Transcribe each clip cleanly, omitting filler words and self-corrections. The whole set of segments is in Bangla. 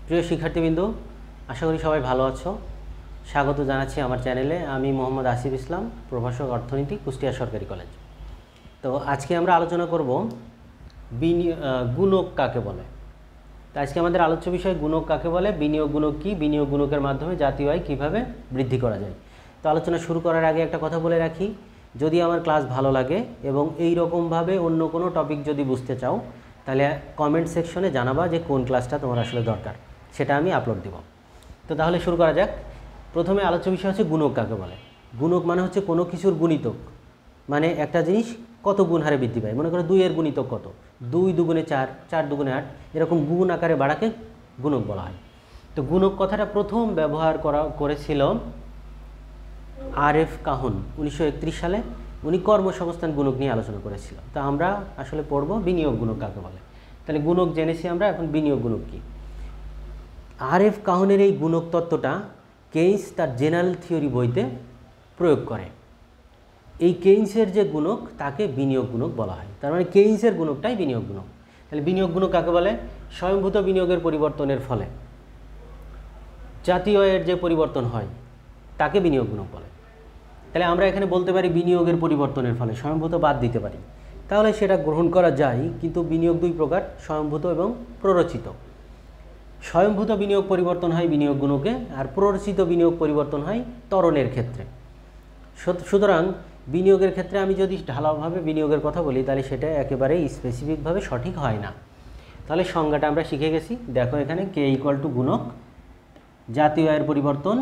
প্রিয় শিক্ষার্থীবৃন্দ, আশা করি সবাই ভালো আছো। স্বাগত জানাচ্ছি আমার চ্যানেলে। আমি মোহাম্মদ আসিফ ইসলাম, প্রভাষক অর্থনীতি, কুষ্টিয়া সরকারি কলেজ। তো আজকে আমরা আলোচনা করব গুণক কাকে বলে। তো আজকে আমাদের আলোচ্য বিষয় গুণক কাকে বলে, বিনিয়োগ গুণক কী, বিনিয়োগ গুণকের মাধ্যমে জাতীয় আয় কীভাবে বৃদ্ধি করা যায়। তো আলোচনা শুরু করার আগে একটা কথা বলে রাখি, যদি আমার ক্লাস ভালো লাগে এবং এই রকমভাবে অন্য কোনো টপিক যদি বুঝতে চাও, তাহলে কমেন্ট সেকশনে জানাবা যে কোন ক্লাসটা তোমার আসলে দরকার, সেটা আমি আপলোড দেব। তো তাহলে শুরু করা যাক। প্রথমে আলোচ্য বিষয় হচ্ছে গুণক কাকে বলে। গুণক মানে হচ্ছে কোনো কিছুর গুণিতক, মানে একটা জিনিস কত গুণ হারে বৃদ্ধি পায়। মনে করো 2-এর গুণিতক কত, 2 দুগুণে 4, 4 দুগুণে 8, এরকম গুণ আকারে বাড়াকে গুণক বলা হয়। তো গুণক কথাটা প্রথম ব্যবহার করেছিল RF কাহন 1931 সালে। উনি কর্মসংস্থান গুণক নিয়ে আলোচনা করেছিল। তো আমরা আসলে পড়ব বিনিয়োগ গুণক কাকে বলে। তাহলে গুণক জেনেছি আমরা, এখন বিনিয়োগ গুণক কী। RF কাহনের এই গুণক তত্ত্বটা কেইন্স তার জেনারেল থিওরি বইতে প্রয়োগ করে। এই কেইন্সের যে গুণক তাকে বিনিয়োগ গুণক বলা হয়। তার মানে কেইন্সের গুণকটাই বিনিয়োগ গুণক। তাহলে বিনিয়োগ গুণক কাকে বলে? স্বয়ংভূত বিনিয়োগের পরিবর্তনের ফলে জাতীয় আয়ের যে পরিবর্তন হয় তাকে বিনিয়োগ গুণক বলে। তাহলে আমরা এখানে বলতে পারি বিনিয়োগের পরিবর্তনের ফলে, স্বয়ংভূত বাদ দিতে পারি, তাহলে সেটা গ্রহণ করা যায়। কিন্তু বিনিয়োগ দুই প্রকার, স্বয়ংভূত এবং প্ররোচিত। স্বয়ংভূত বিনিয়োগ পরিবর্তন হয় বিনিয়োগ গুণকে, আর প্ররোচিত বিনিয়োগ পরিবর্তন হয় ত্বরণের ক্ষেত্রে। সুতরাং বিনিয়োগের ক্ষেত্রে আমি যদি ঢালাওভাবে বিনিয়োগের কথা বলি, তাহলে সেটা একেবারেই স্পেসিফিকভাবে সঠিক হয় না। তাহলে সংজ্ঞাটা আমরা শিখে গেছি। দেখো এখানে K = গুণক, জাতীয় আয়ের পরিবর্তন,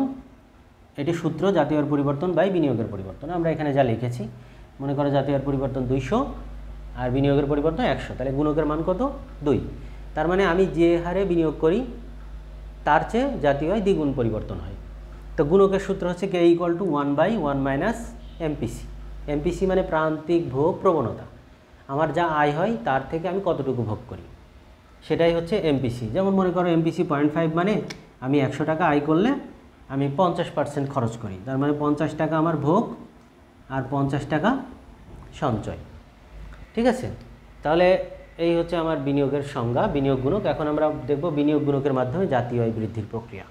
এটি সূত্র, জাতীয় আয়ের পরিবর্তন বাই বিনিয়োগের পরিবর্তন। আমরা এখানে যা লিখেছি, মনে করো জাতীয় আয়ের পরিবর্তন 200 আর বিনিয়োগের পরিবর্তন 100, তাহলে গুণকের মান কত? 2। তার মানে আমি যে হারে বিনিয়োগ করি তার চেয়ে জাতীয় আয় দ্বিগুণ পরিবর্তন হয়। তো গুণকের সূত্র হচ্ছে K = 1/1 - MPC। MPC মানে প্রান্তিক ভোগ প্রবণতা। আমার যা আয় হয় তার থেকে আমি কতটুকু ভোগ করি, সেটাই হচ্ছে MPC। যেমন মনে করো MPC 0.5 মানে আমি 100 টাকা আয় করলে আমি 50% খরচ করি, তার মানে 50 টাকা আমার ভোগ আর 50 টাকা সঞ্চয়। ঠিক আছে? তাহলে এই হচ্ছে আমার বিনিয়োগের সংজ্ঞা, বিনিয়োগ গুণক। এখন আমরা দেখব বিনিয়োগ গুণকের মাধ্যমে জাতীয় আয় বৃদ্ধির প্রক্রিয়া।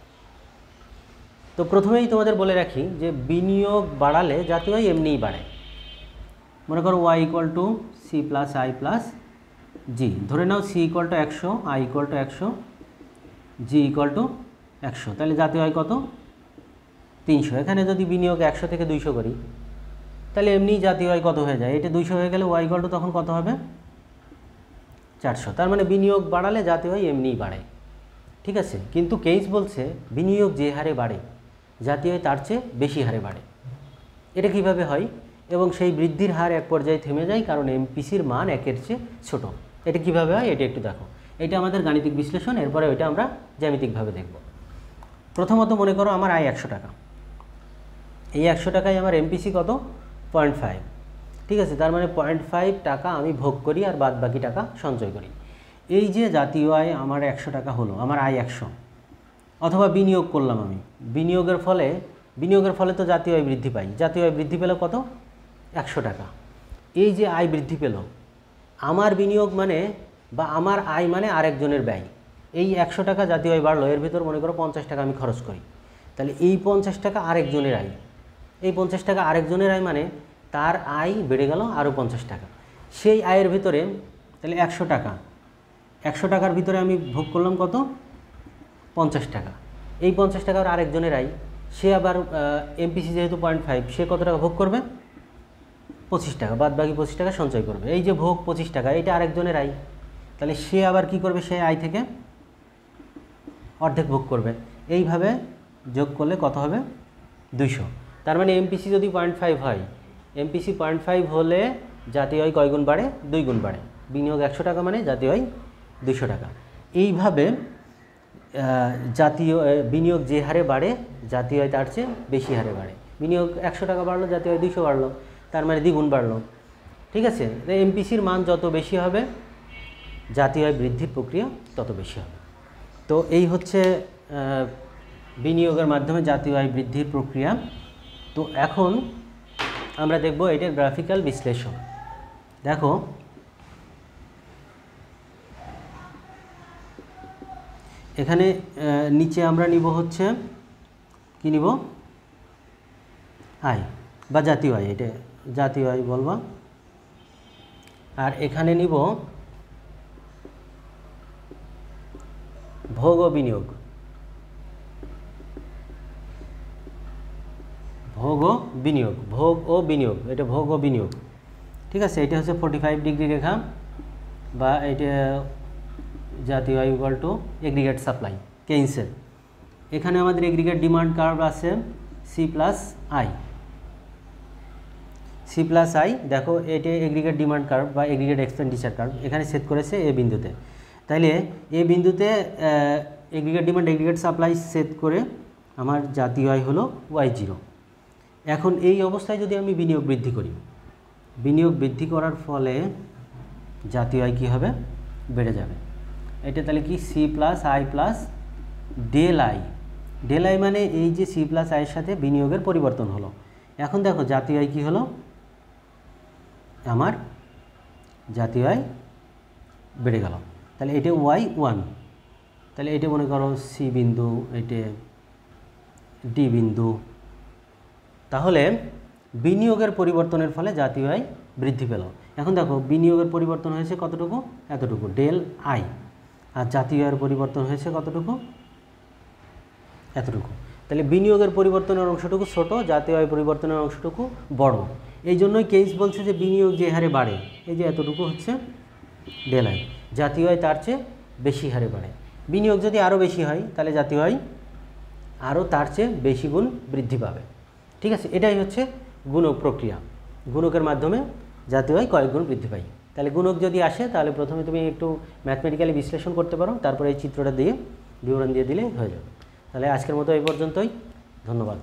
তো প্রথমেই তোমাদের বলে রাখি যে বিনিয়োগ বাড়ালে জাতীয় আয় এমনিই বাড়ে। মনে করো Y = C + I + G। ধরে নাও C = 100, I = 100, G = 100, তাহলে জাতীয় আয় কত? 300। এখানে যদি বিনিয়োগ 100 থেকে 200 করি, তাহলে এমনি জাতীয় আয় কত হয়ে যায়? এটা 200 হয়ে গেলে Y = তখন কত হবে? 400। তার মানে বিনিয়োগ বাড়ালে জাতীয় আয় এমনিই বাড়ে। ঠিক আছে? কিন্তু কেইন্স বলছে বিনিয়োগ যে হারে বাড়ে জাতীয় আয় তার চেয়ে বেশি হারে বাড়ে। এটা কিভাবে হয়? এবং সেই বৃদ্ধির হার এক পর্যায়ে থেমে যায়, কারণ MPCর মান 1-এর চেয়ে ছোট। এটা কিভাবে হয় এটা একটু দেখো। এটা আমাদের গাণিতিক বিশ্লেষণ, এরপরে ওইটা আমরা জ্যামিতিকভাবে দেখব। প্রথমত মনে করো আমার আয় 100 টাকা। এই 100 টাকায় আমার MPC কত? 0.5। ঠিক আছে? তার মানে 0.5 টাকা আমি ভোগ করি আর বাদ বাকি টাকা সঞ্চয় করি। এই যে জাতীয় আয় আমার 100 টাকা হলো, আমার আয় 100, অথবা বিনিয়োগ করলাম আমি, বিনিয়োগের ফলে তো জাতীয় আয় বৃদ্ধি পাই। জাতীয় আয় বৃদ্ধি পেল কত? 100 টাকা। এই যে আয় বৃদ্ধি পেল, আমার বিনিয়োগ মানে বা আমার আয় মানে আরেকজনের ব্যয়। এই 100 টাকা জাতীয় আয় বাড়লো, এর ভিতর মনে করো 50 টাকা আমি খরচ করি, তাহলে এই 50 টাকা আরেকজনের আয়। এই 50 টাকা আরেকজনের আয় মানে তার আয় বেড়ে গেল আরও 50 টাকা। সেই আয়ের ভিতরে তাহলে 100 টাকা, 100 টাকার ভিতরে আমি ভোগ করলাম কত? 50 টাকা। এই 50 টাকার আরেকজনের আয়, সে আবার MPC যেহেতু 0.5, সে কত টাকা ভোগ করবে? 25 টাকা। বাদ বাকি 25 টাকা সঞ্চয় করবে। এই যে ভোগ 25 টাকা, এটা আরেকজনের আয়, তাহলে সে আবার কি করবে? সে আয় থেকে অর্ধেক ভোগ করবে। এইভাবে যোগ করলে কত হবে? 200। তার মানে MPC যদি 0.5 হয়, MPC 0.5 হলে জাতীয় আয় কয় গুণ বাড়ে? 2 গুণ বাড়ে। বিনিয়োগ 100 টাকা মানে জাতীয় আয় 200 টাকা। এইভাবে বিনিয়োগ যে হারে বাড়ে জাতীয় আয় তার চেয়ে বেশি হারে বাড়ে। বিনিয়োগ 100 টাকা বাড়লো, জাতীয় আয় 200 বাড়লো, তার মানে দ্বিগুণ বাড়লো। ঠিক আছে? MPCর মান যত বেশি হবে জাতীয় আয় বৃদ্ধির প্রক্রিয়া তত বেশি হবে। তো এই হচ্ছে বিনিয়োগের মাধ্যমে জাতীয় আয় বৃদ্ধির প্রক্রিয়া। তো এখন আমরা দেখব এটার গ্রাফিক্যাল বিশ্লেষণ। দেখো এখানে নিচে আমরা নিব হচ্ছে কি নিব, আয় বা জাতীয় আয়, এটা জাতীয় আয় বলবা। আর এখানে নিব ভোগ ও বিনিয়োগ, ভোগ ও বিনিয়োগ, ভোগ ও বিনিয়োগ, এটা ভোগ ও বিনিয়োগ। ঠিক আছে, এটা হচ্ছে 45 ডিগ্রি রেখা, বা এটা জাতীয় আয় ইকুয়াল টু এগ্রিগেট সাপ্লাই কেইন্সের। এখানে আমাদের এগ্রিগেট ডিমান্ড কার্ভ আছে C plus I, C plus I. দেখো এটা এগ্রিগেট ডিমান্ড কার্ভ বা এগ্রিগেট এক্সপেন্ডিচার কার্ভ, এখানে সেট করেছে এ বিন্দুতে। তাইলে এ বিন্দুতে aggregate demand aggregate supply set করে আমার জাতীয় আয় হলো y0। এখন এই অবস্থায় যদি আমি বিনিয়োগ বৃদ্ধি করি, বিনিয়োগ বৃদ্ধি করার ফলে জাতীয় আয় কী হবে, বেড়ে যাবে। এটা তাহলে কি C plus I plus del I, del I মানে এই যে সি প্লাস আইয়ের সাথে বিনিয়োগের পরিবর্তন হলো। এখন দেখো জাতীয় আয় কী হলো, আমার জাতীয় আয় বেড়ে গেল। তাহলে এটা y1, তাহলে এটা মনে করো সি বিন্দু, এটা ডি বিন্দু। তাহলে বিনিয়োগের পরিবর্তনের ফলে জাতীয় আয় বৃদ্ধি পেল। এখন দেখো বিনিয়োগের পরিবর্তন হয়েছে কতটুকু, এতটুকু ডেল আই, আর জাতীয় আয়ের পরিবর্তন হয়েছে কতটুকু, এতটুকু। তাহলে বিনিয়োগের পরিবর্তনের অংশটুকু ছোট, জাতীয় আয় পরিবর্তনের অংশটুকু বড়। এই জন্যই কেইস বলছে যে বিনিয়োগ যে হারে বাড়ে, এই যে এতটুকু হচ্ছে ডেল আই, জাতীয় আয় তার চেয়ে বেশি হারে বাড়ে। বিনিয়োগ যদি আরও বেশি হয় তাহলে জাতীয় আয় আরও তার চেয়ে বেশি গুণ বৃদ্ধি পাবে। ঠিক আছে, এটাই হচ্ছে গুণক প্রক্রিয়া। গুণকের মাধ্যমে জাতীয় আয় কয়েক গুণ বৃদ্ধি পায়। তাহলে গুণক যদি আসে তাহলে প্রথমে তুমি একটু ম্যাথমেটিক্যালি বিশ্লেষণ করতে পারো, তারপরে এই চিত্রটা দিয়ে বিবরণ দিয়ে দিলে হয়ে যাবে। তাহলে আজকের মতো এই পর্যন্তই, ধন্যবাদ।